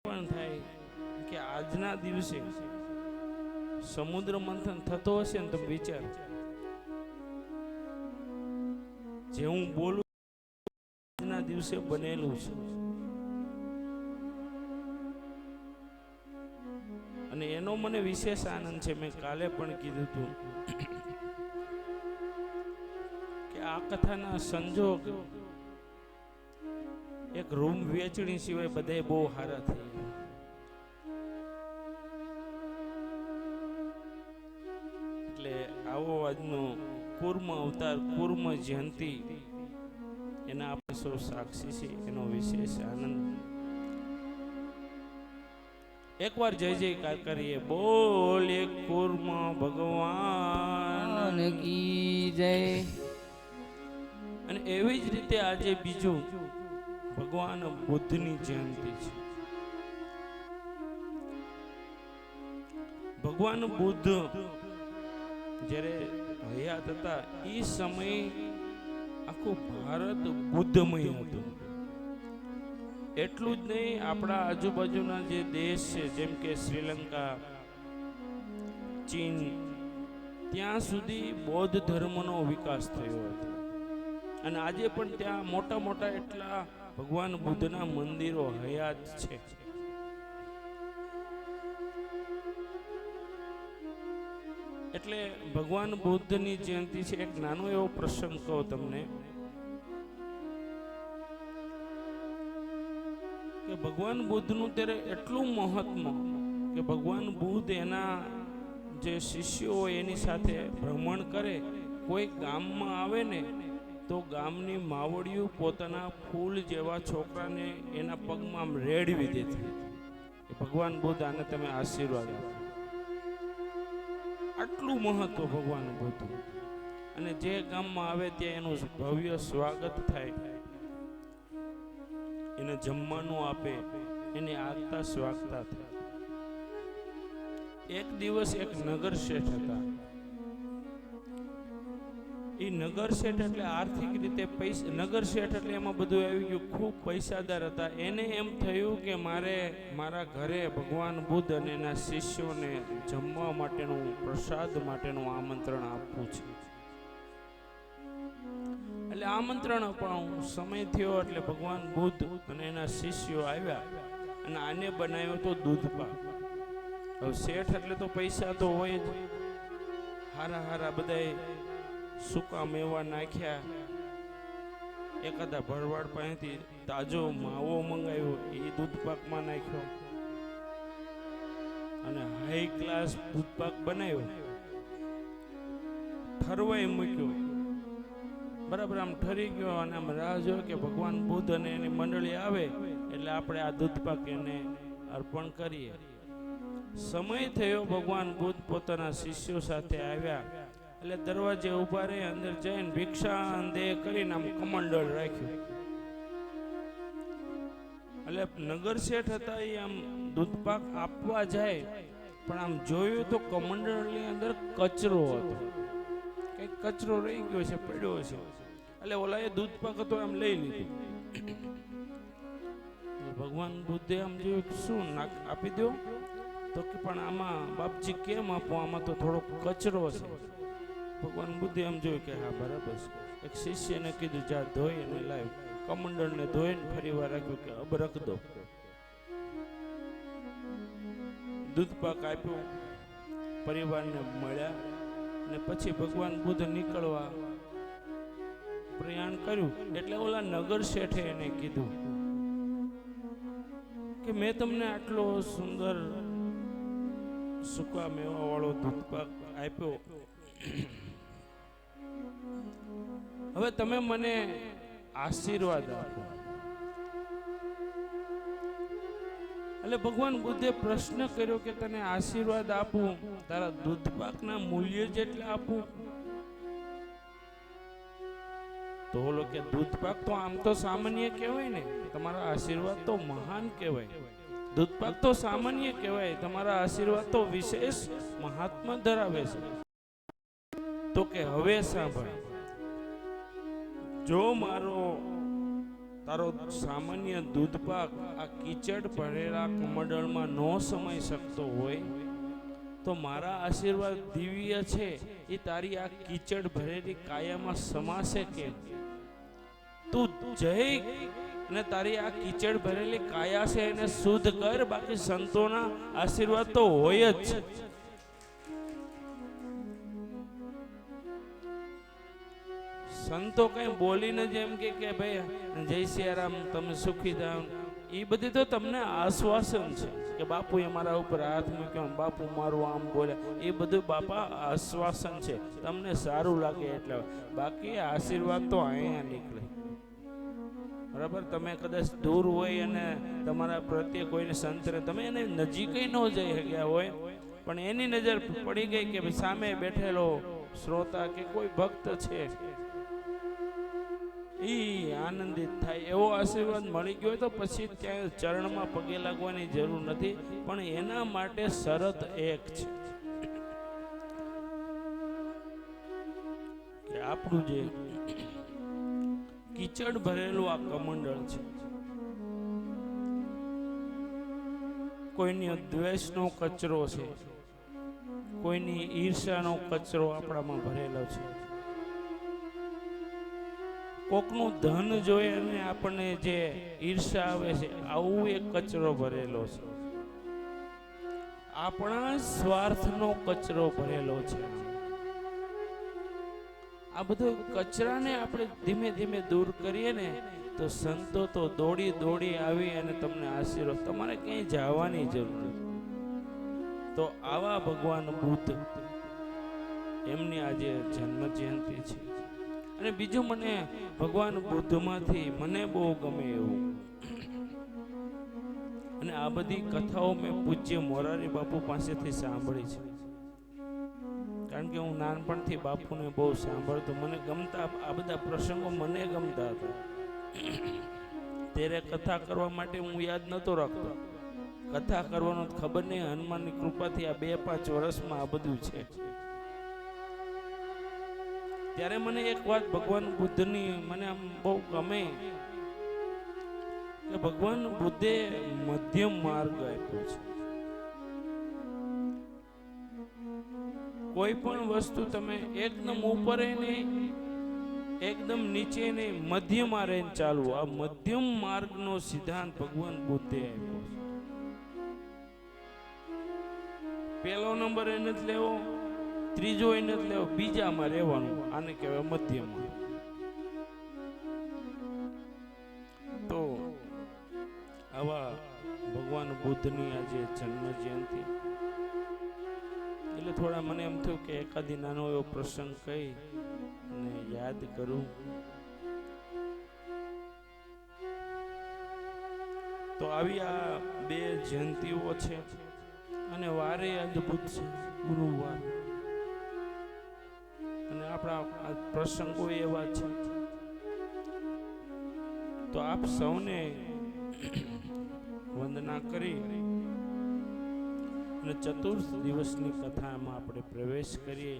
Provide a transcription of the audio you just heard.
પણ થાય કે આજના દિવસે સમુદ્ર મંથન થતો હશે ને, તમે વિચાર, જે હું બોલું આજના દિવસે બનેલું છે. અને એનો મને વિશેષ આનંદ છે. મેં કાલે પણ કીધું હતું કે આ કથાના સંજોગ એક રૂમ વેચણી સિવાય બધા બહુ સારા થઈ ગયા. એટલે આવો આજનો કુર્મ અવતાર, કુર્મ જયંતિ, એના આપણે સૌ સાક્ષી છે. એનો વિશેષ આનંદ. એકવાર જય જયકાર કરીએ, બોલે કુર્મ ભગવાન કી જય. અને એવી જ રીતે આજે બીજું ભગવાન બુદ્ધની જયંતિ છે. ભગવાન બુદ્ધ જ્યારે હયાત હતા એ સમયે આખું ભારત બુદ્ધમય હતું. એટલું જ નહીં, આપણા આજુબાજુના જે દેશ છે જેમ કે શ્રીલંકા, ચીન, ત્યાં સુધી બૌદ્ધ ધર્મનો વિકાસ થયો હતો. અને આજે પણ ત્યાં મોટા મોટા એટલા ભગવાન બુદ્ધના મંદિરો હયાત છે. એટલે ભગવાન બુદ્ધની જયંતિ છે. એક નાનો એવો પ્રસંગ કહું તમને કે ભગવાન બુદ્ધનું ત્યારે એટલું મહત્વ કે ભગવાન બુદ્ધ એના જે શિષ્યો હોય એની સાથે ભ્રમણ કરે. કોઈ ગામમાં આવે ને તો ગામની માવડિયું પોતાના ફૂલ જેવા છોકરાને એના પગમાં આમ રેડવી દેતી. ભગવાન બુદ્ધ, આને તમે આશીર્વાદ આપો. આટલું મહત્વ ભગવાન બુદ્ધ. અને જે ગામમાં આવે ત્યાં એનું ભવ્ય સ્વાગત થાય, એને જમવાનું આપે, એની આગતા સ્વાગતા થાય. એક દિવસ એક નગર શેઠ હતા. એ નગર શેઠ એટલે આર્થિક રીતે પૈસા, નગર શેઠ એટલે એમાં બધું આવી ગયું, ખૂબ પૈસાદાર હતા. એને એમ થયું કે મારે મારા ઘરે ભગવાન બુદ્ધ અને એના શિષ્યોને જમવા માટેનું, પ્રસાદ માટેનું આમંત્રણ આપવું છે. એટલે આમંત્રણ અપાવું. સમય થયો એટલે ભગવાન બુદ્ધ અને એના શિષ્યો આવ્યા અને આને બનાવ્યો તો દૂધપાક. હવે શેઠ એટલે તો પૈસા તો હોય જ. હારા હારા બધાએ સૂકા મેવા નાખ્યા, એકાદા ભરવાડ પાસેથી તાજો માવો મંગાવ્યો, એ દૂધપાકમાં નાખ્યો અને હાઈ ક્લાસ દૂધપાક બનાવ્યો, ઠરવાઈ મૂક્યો. બરાબર આમ ઠરી ગયો અને આમ રાહ જોયો કે ભગવાન બુદ્ધ અને એની મંડળી આવે એટલે આપણે આ દૂધપાક એને અર્પણ કરીએ. સમય થયો, ભગવાન બુદ્ધ પોતાના શિષ્યો સાથે આવ્યા. એટલે દરવાજે ઉભા રહી, અંદર જઈને ભિક્ષા દે કરીને આમ કમંડળ રાખ્યું. એટલે નગર શેઠ હતા એ આમ દૂધપાક આપવા જાય, પણ આમ જોયું તો કમંડળની અંદર કચરો હતો. કઈક કચરો રહી ગયો છે, પડ્યો છે. એટલે ઓલા એ દૂધપાક હતો આમ લઈ લીધું. ભગવાન બુદ્ધે આમ જોયું, શું આપી દો? તો કે પણ આમાં બાપજી કેમ આપો, આમાં તો થોડો કચરો છે. ભગવાન બુદ્ધે એમ જોયું કે હા બરાબર છે. એક શિષ્યને કીધું, જા ધોઈ અને લાવ. કમંડળને ધોઈને ફરી વાર રાખ્યું કે અબ રખ દો. દૂધપાક આપ્યો, પરિવારને મળ્યા ને પછી ભગવાન બુદ્ધ નીકળવા પ્રયાણ કર્યું. એટલે ઓલા નગર શેઠે એને કીધું કે મેં તમને આટલો સુંદર સૂકા મેવા વાળો દૂધપાક આપ્યો, હવે તમે મને આશીર્વાદ આપો. એટલે ભગવાન બુદ્ધે પ્રશ્ન કર્યો કે તને આશીર્વાદ આપું, તારા દૂધપાકના મૂલ્ય જેટલા આપું? તો બોલો કે દૂધપાક તો આમ તો સામાન્ય કહેવાય ને, તમારા આશીર્વાદ તો મહાન કહેવાય. દૂધપાક તો સામાન્ય કહેવાય, તમારા આશીર્વાદ તો વિશેષ મહાત્મા ધરાવે છે. તો કે હવે સાંભળ, જો મારો તારો સામાન્ય દૂધપાક આ કીચડ ભરેલા કમંડળમાં ન સમાઈ શકતો હોય તો મારા આશીર્વાદ દિવ્ય છે એ તારી આ કીચડ ભરેલી કાયામાં સમાશે કે તું જઈ અને તારી આ કીચડ ભરેલી કાયા છે એને શુદ્ધ કર. બાકી સંતોના આશીર્વાદ તો હોય જ છે. સંતો કઈ બોલીને જ એમ કે ભાઈ જય સિયારામ તમે સુખી થાવ, એ બધી તો તમને આશ્વાસન છે કે બાપુએ મારા ઉપર હાથ મૂક્યો, બાપુ મારું આમ બોલ્યા, એ બધું બાપા આશ્વાસન છે, તમને સારું લાગે એટલે. બાકી આશીર્વાદ તો અહીંયા નીકળે. બરાબર, તમે કદાચ દૂર હોય અને તમારા પ્રત્યે કોઈને સંતરે તમે એને નજીક ન જઈ શક્યા હોય, પણ એની નજર પડી ગઈ કે સામે બેઠેલો શ્રોતા કે કોઈ ભક્ત છે, ઈ આનંદિત થાય એવો આશીર્વાદ મળી ગયો તો પછી ત્યાં ચરણમાં પગે લાગવાની જરૂર નથી. પણ એના માટે શરત એક છે કે આપણું જે કીચડ ભરેલું આ કમંડળ છે, કોઈની દ્વેષનો કચરો છે, કોઈની ઈર્ષાનો કચરો આપણામાં ભરેલો છે, કોકનું ધન જોઈ અને આપણને જે ઈર્ષા આવે છે, આવું એક કચરો ભરેલો છે. આપણા સ્વાર્થનો કચરો ભરેલો છે. આ બધો કચરાને આપણે ધીમે ધીમે દૂર કરીએ ને તો સંતો તો દોડી દોડી આવી અને તમને આશીર્વાદ, તમારે ક્યાંય જવાની જરૂર નથી. તો આવા ભગવાન બુદ્ધ, એમની આજે જન્મ જયંતિ છે. અને બીજું મને ભગવાન બુદ્ધમાંથી મને બહુ ગમે એવું, અને આ બધી કથાઓ મેં પૂજ્ય મોરારી બાપુ પાસેથી સાંભળી છે. કારણ કે હું નાનપણથી બાપુને બહુ સાંભળતો, મને ગમતા આ બધા પ્રસંગો, મને ગમતા હતા. ત્યારે કથા કરવા માટે હું યાદ નહોતો રાખતો. કથા કરવાનું ખબર નહીં, હનુમાનની કૃપાથી આ 2-5 વર્ષમાં આ બધું છે. ત્યારે મને એક વાત ભગવાન બુદ્ધની મને આમ બહુ ગમે કે ભગવાન બુદ્ધે મધ્યમ માર્ગ આપ્યો છે. કોઈ પણ વસ્તુ તમે એકદમ ઉપર નહીં, એકદમ નીચે નહીં, મધ્યમાં રહીને ચાલવું. આ મધ્યમ માર્ગનો સિદ્ધાંત ભગવાન બુદ્ધે આપ્યો છે. પહેલો નંબર એને જ લેવો, ત્રીજો એને જ લેવો, બીજામાં રહેવાનું. આને કહેવાય મધ્યમાં. તો આવા ભગવાન બુદ્ધની આજે જન્મ જયંતિ એટલે થોડા મને એમ થયું કે એકાદી નાનો એવો પ્રસંગ કહી અને યાદ કરું. તો આવી આ 2 જયંતિઓ છે અને વારે અદ્ભુત છે, ગુરુવાર, અને આપણા પ્રસંગો એવા છે. તો આપ સૌને વંદના કરી અને ચતુર્થ દિવસની કથામાં આપણે પ્રવેશ કરીએ.